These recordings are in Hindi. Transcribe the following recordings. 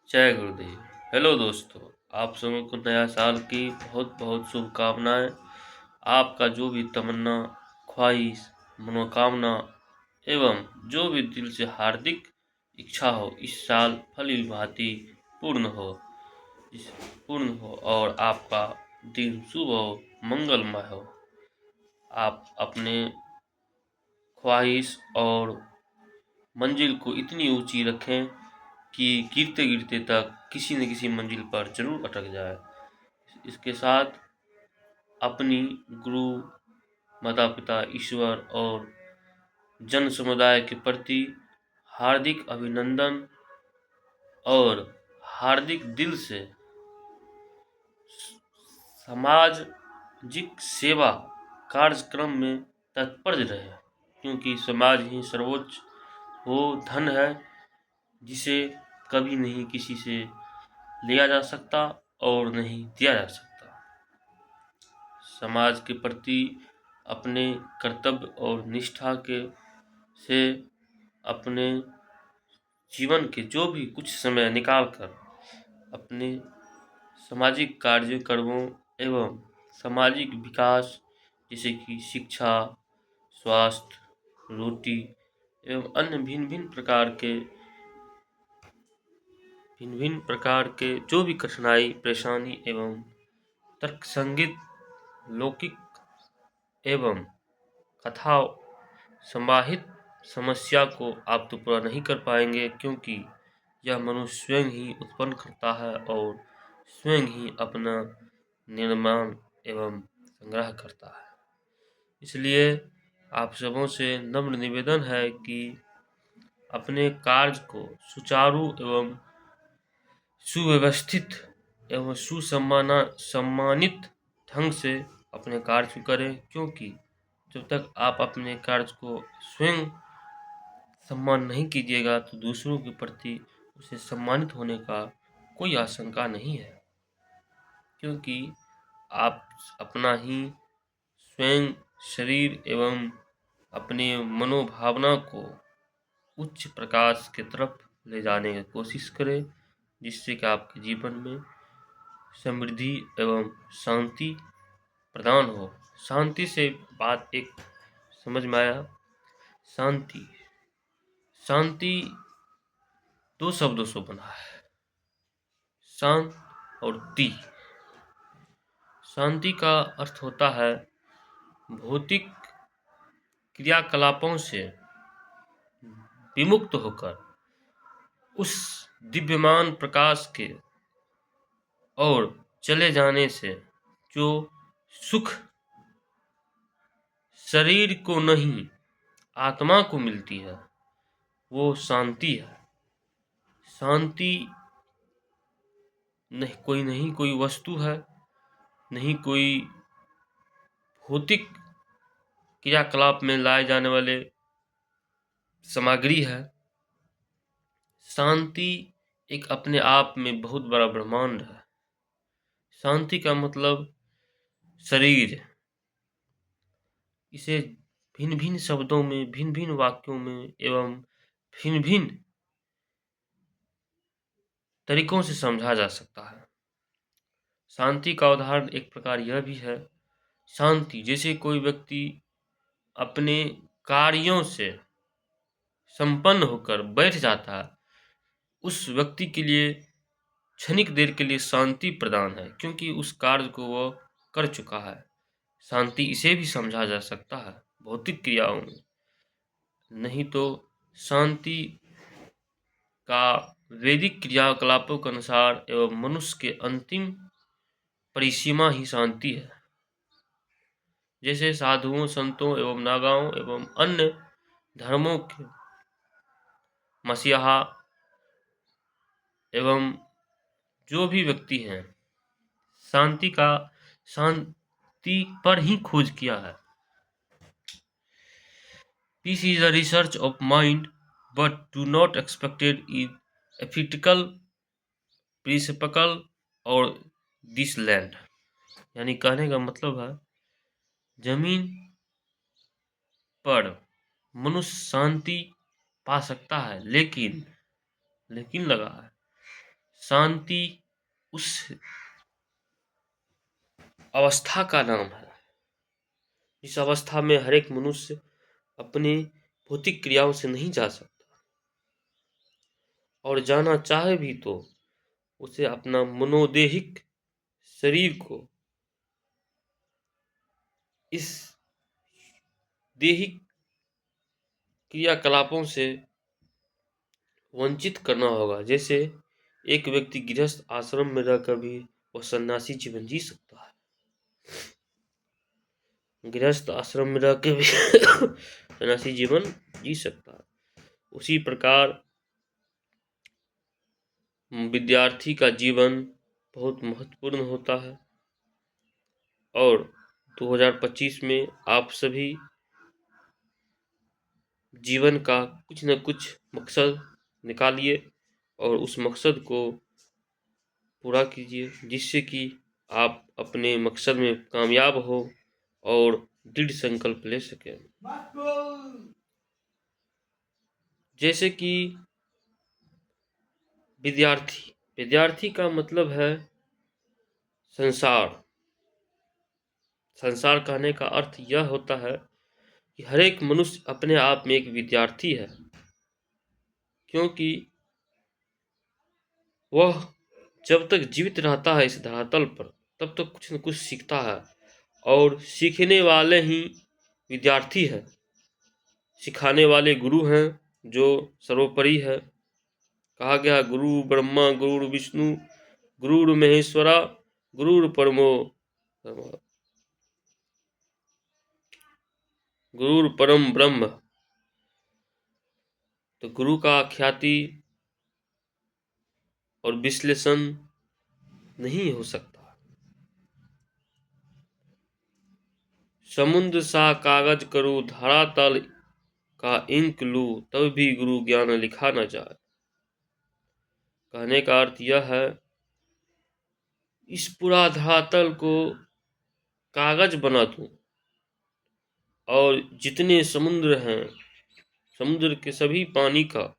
जय गुरुदेव। हेलो दोस्तों, आप सबों को नया साल की बहुत बहुत शुभकामनाएं। आपका जो भी तमन्ना, ख्वाहिश, मनोकामना एवं जो भी दिल से हार्दिक इच्छा हो इस साल भली भांति पूर्ण हो इस पूर्ण हो और आपका दिन शुभ हो, मंगलमय हो। आप अपने ख्वाहिश और मंजिल को इतनी ऊंची रखें कि गिरते गिरते तक किसी न किसी मंजिल पर जरूर अटक जाए। इसके साथ अपनी गुरु, माता पिता, ईश्वर और जन समुदाय के प्रति हार्दिक अभिनंदन और हार्दिक दिल से सामाजिक सेवा कार्यक्रम में तत्पर रहे, क्योंकि समाज ही सर्वोच्च वो धन है जिसे कभी नहीं किसी से लिया जा सकता और नहीं दिया जा सकता। समाज के प्रति अपने कर्तव्य और निष्ठा के से अपने जीवन के जो भी कुछ समय निकाल कर अपने सामाजिक कार्यक्रमों एवं सामाजिक विकास जैसे कि शिक्षा, स्वास्थ्य, रोटी एवं अन्य भिन्न भिन्न प्रकार के जो भी कठिनाई, परेशानी एवं तर्क संगीत, लौकिक एवं कथा समाहित समस्या को आप तो पूरा नहीं कर पाएंगे, क्योंकि यह मनुष्य स्वयं ही उत्पन्न करता है और स्वयं ही अपना निर्माण एवं संग्रह करता है। इसलिए आप सबों से नम्र निवेदन है कि अपने कार्य को सुचारू एवं सुव्यवस्थित एवं सम्मानित ढंग से अपने कार्य को करें, क्योंकि जब तक आप अपने कार्य को स्वयं सम्मान नहीं कीजिएगा तो दूसरों के प्रति उसे सम्मानित होने का कोई आशंका नहीं है, क्योंकि आप अपना ही स्वयं शरीर एवं अपने मनोभावना को उच्च प्रकाश के तरफ ले जाने की कोशिश करें, जिससे कि आपके जीवन में समृद्धि एवं शांति प्रदान हो। शांति से बात एक समझ में आया। शांति शांति दो शब्दों से बना है, शांत और ति। शांति का अर्थ होता है भौतिक क्रियाकलापों से विमुक्त होकर उस दिव्यमान प्रकाश के और चले जाने से जो सुख शरीर को नहीं आत्मा को मिलती है वो शांति है। शांति नहीं कोई वस्तु है, नहीं कोई भौतिक क्रियाकलाप में लाए जाने वाले सामग्री है। शांति एक अपने आप में बहुत बड़ा ब्रह्मांड है। शांति का मतलब शरीर। इसे भिन्न भिन्न शब्दों में, भिन्न भिन्न वाक्यों में एवं भिन्न भिन्न तरीकों से समझा जा सकता है। शांति का उदाहरण एक प्रकार यह भी है, शांति जैसे कोई व्यक्ति अपने कार्यों से संपन्न होकर बैठ जाता है, उस व्यक्ति के लिए क्षणिक देर के लिए शांति प्रदान है, क्योंकि उस कार्य को वह कर चुका है। शांति इसे भी समझा जा सकता है भौतिक क्रियाओं में। नहीं तो शांति का वैदिक क्रियाकलापों के अनुसार एवं मनुष्य के अंतिम परिसीमा ही शांति है। जैसे साधुओं, संतों एवं नागाओं एवं अन्य धर्मों के मसीहा एवं जो भी व्यक्ति हैं, शांति पर ही खोज किया है। Peace is a research of mind, but do not expect it is ethical principle और this land। यानी कहने का मतलब है जमीन पर मनुष्य शांति पा सकता है, लेकिन लगा है शांति उस अवस्था का नाम है जिस अवस्था में हर एक मनुष्य अपनी भौतिक क्रियाओं से नहीं जा सकता, और जाना चाहे भी तो उसे अपना मनोदेहिक शरीर को इस देहिक क्रियाकलापों से वंचित करना होगा। जैसे एक व्यक्ति गृहस्थ आश्रम में रहकर भी वह सन्यासी जीवन जी सकता है, गृहस्थ आश्रम में रह के भी सन्यासी जीवन जी सकता है। उसी प्रकार विद्यार्थी का जीवन बहुत महत्वपूर्ण होता है, और 2025 में आप सभी जीवन का कुछ न कुछ मकसद निकालिए और उस मकसद को पूरा कीजिए, जिससे कि आप अपने मकसद में कामयाब हो और दृढ़ संकल्प ले सकें। जैसे कि विद्यार्थी का मतलब है संसार। संसार कहने का अर्थ यह होता है कि हर एक मनुष्य अपने आप में एक विद्यार्थी है, क्योंकि वह जब तक जीवित रहता है इस धरातल पर तब तक कुछ न कुछ सीखता है, और सीखने वाले ही विद्यार्थी हैं। सिखाने वाले गुरु हैं जो सर्वोपरि है। कहा गया गुरु ब्रह्मा गुरु विष्णु गुरु महेश्वरा गुरु परमो गुरु परम ब्रह्म। तो गुरु का ख्याति और विश्लेषण नहीं हो सकता। समुद्र सा कागज करूँ धरातल का इंक लूँ तब भी गुरु ज्ञान लिखा न जाए। कहने का अर्थ यह है इस पूरा धरातल को कागज बना दूं और जितने समुद्र हैं समुद्र के सभी पानी का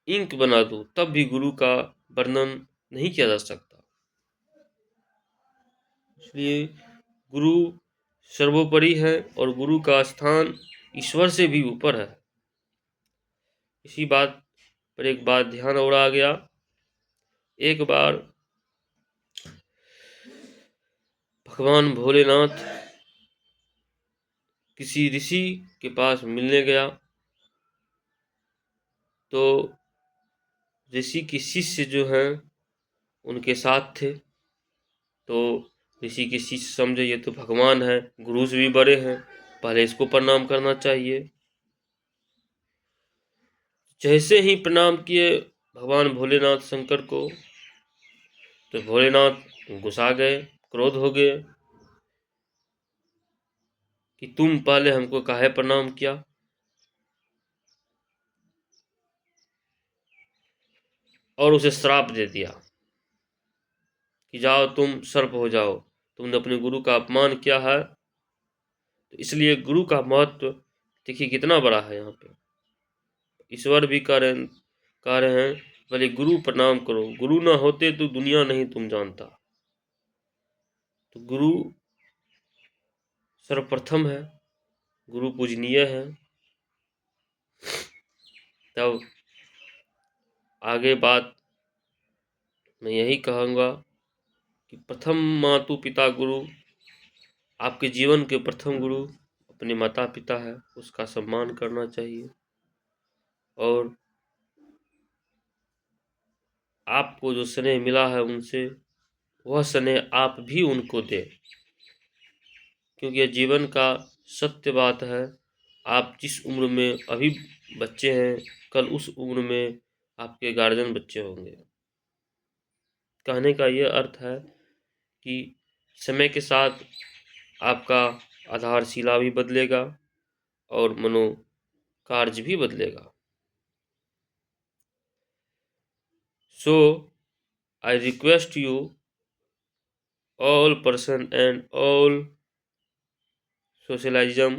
इंक बना दूं तब भी गुरु का वर्णन नहीं किया जा सकता। इसलिए गुरु सर्वोपरि है और गुरु का स्थान ईश्वर से भी ऊपर है। इसी बात पर एक बात ध्यान और आ गया। एक बार भगवान भोलेनाथ किसी ऋषि के पास मिलने गया, तो ऋषि के शिष्य जो हैं उनके साथ थे। तो ऋषि के शिष्य समझे ये तो भगवान है, गुरु से भी बड़े हैं, पहले इसको प्रणाम करना चाहिए। जैसे ही प्रणाम किए भगवान भोलेनाथ शंकर को, तो भोलेनाथ गुस्सा गए, क्रोध हो गए कि तुम पहले हमको काहे प्रणाम किया। और उसे श्राप दे दिया कि जाओ तुम सर्प हो जाओ, तुमने अपने गुरु का अपमान किया है। तो इसलिए गुरु का महत्व देखिए कितना बड़ा है। यहाँ पे ईश्वर भी कह रहे हैं भले गुरु प्रणाम करो, गुरु ना होते तो दुनिया नहीं तुम जानता। तो गुरु सर्वप्रथम है, गुरु पूजनीय है। तब आगे बात मैं यही कहूँगा कि प्रथम मातु पिता गुरु, आपके जीवन के प्रथम गुरु अपने माता पिता है, उसका सम्मान करना चाहिए। और आपको जो स्नेह मिला है उनसे, वह स्नेह आप भी उनको दें, क्योंकि यह जीवन का सत्य बात है। आप जिस उम्र में अभी बच्चे हैं, कल उस उम्र में आपके गार्जियन बच्चे होंगे। कहने का यह अर्थ है कि समय के साथ आपका आधारशिला भी बदलेगा और मनोकार्य भी बदलेगा। So I request you all person and all socialism,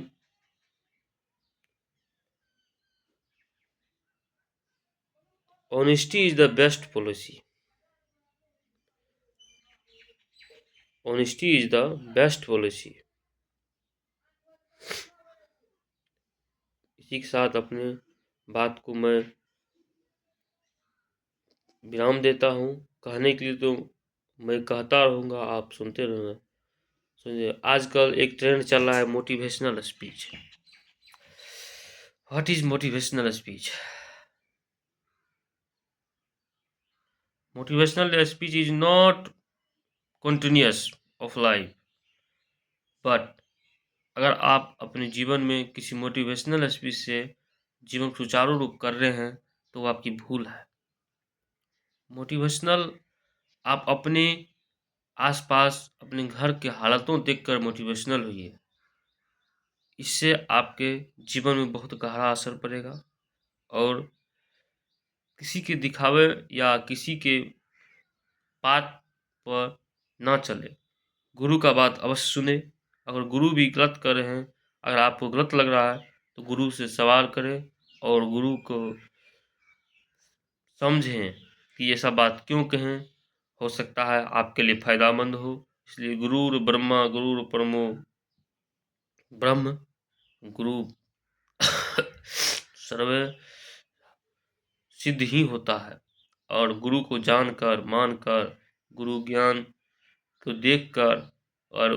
honesty is the best policy. Honesty is the best policy. इसी के साथ अपने बात को मैं विराम देता हूँ। कहने के लिए तो मैं कहता रहूँगा, आप सुनते रहना। सुनिए, आजकल एक ट्रेंड चल रहा है motivational speech. What is motivational speech? Motivational speech is not continuous of life, but अगर आप अपने जीवन में किसी मोटिवेशनल स्पीच से जीवन सुचारू रूप कर रहे हैं तो वो आपकी भूल है। मोटिवेशनल आप अपने आसपास अपने घर के हालातों देखकर मोटिवेशनल होइए। इससे आपके जीवन में बहुत गहरा असर पड़ेगा और किसी के दिखावे या किसी के बात पर ना चले। गुरु का बात अवश्य सुने। अगर गुरु भी गलत कर रहे हैं, अगर आपको गलत लग रहा है तो गुरु से सवाल करें और गुरु को समझें कि ये सब बात क्यों कहें। हो सकता है आपके लिए फायदामंद हो। इसलिए गुरुर ब्रह्मा गुरुर परमो ब्रह्म, गुरु सर्वे सिद्ध ही होता है। और गुरु को जानकर मानकर गुरु ज्ञान को देखकर और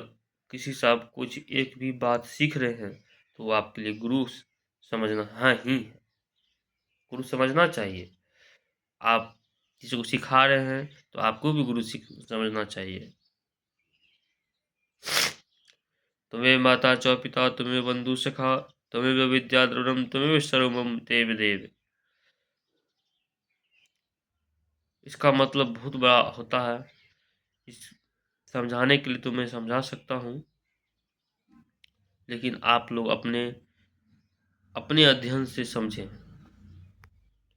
किसी से आप कुछ एक भी बात सीख रहे हैं तो वो आपके लिए गुरु समझना है ही है। गुरु समझना चाहिए। आप किसी को सिखा रहे हैं तो आपको भी गुरु समझना चाहिए। त्वमेव माता च पिता त्वमेव बंधु सखा त्वमेव विद्या द्रविणम त्वमेव सर्वमम देव देव। इसका मतलब बहुत बड़ा होता है। इस समझाने के लिए तो मैं समझा सकता हूँ, लेकिन आप लोग अपने अपने अध्ययन से समझें।